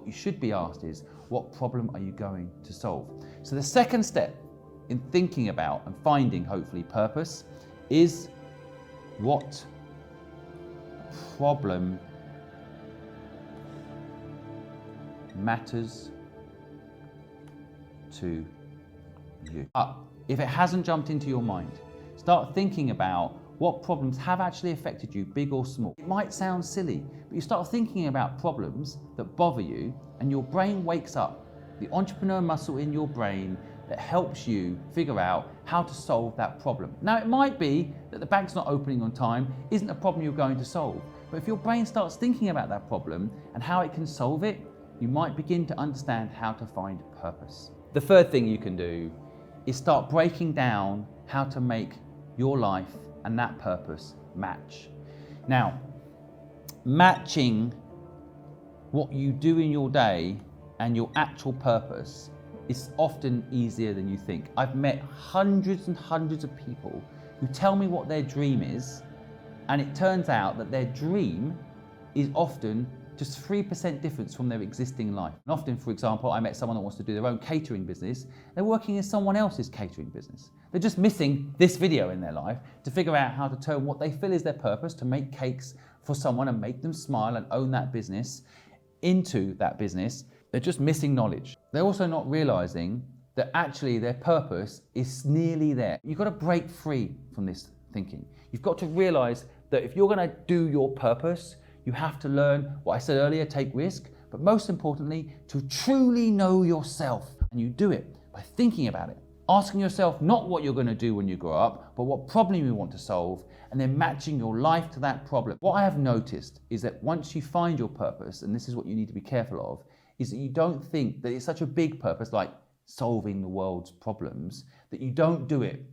What you should be asked is, what problem are you going to solve? So the second step in thinking about and finding, hopefully, purpose is what problem matters to you. If it hasn't jumped into your mind, start thinking about what problems have actually affected you, big or small. It might sound silly, but you start thinking about problems that bother you and your brain wakes up. The entrepreneur muscle in your brain that helps you figure out how to solve that problem. Now, it might be that the bank's not opening on time isn't a problem you're going to solve, but if your brain starts thinking about that problem and how it can solve it, you might begin to understand how to find purpose. The third thing you can do is start breaking down how to make your life and that purpose match. Now, matching what you do in your day and your actual purpose is often easier than you think. I've met hundreds and hundreds of people who tell me what their dream is, and it turns out that their dream is often just 3% difference from their existing life. And often, for example, I met someone that wants to do their own catering business. They're working in someone else's catering business. They're just missing this video in their life to figure out how to turn what they feel is their purpose, to make cakes for someone and make them smile and own that business, into that business. They're just missing knowledge. They're also not realizing that actually their purpose is nearly there. You've got to break free from this thinking. You've got to realize that if you're going to do your purpose, you have to learn what I said earlier, take risk, but most importantly, to truly know yourself. And you do it by thinking about it, asking yourself not what you're going to do when you grow up, but what problem you want to solve, and then matching your life to that problem. What I have noticed is that once you find your purpose, and this is what you need to be careful of, is that you don't think that it's such a big purpose like solving the world's problems, that you don't do it.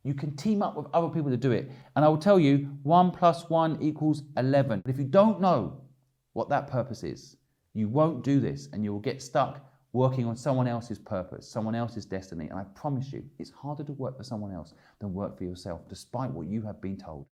You can team up with other people to do it. And I will tell you, 1 + 1 = 11. But if you don't know what that purpose is, you won't do this, and you will get stuck working on someone else's purpose, someone else's destiny. And I promise you, it's harder to work for someone else than work for yourself, despite what you have been told.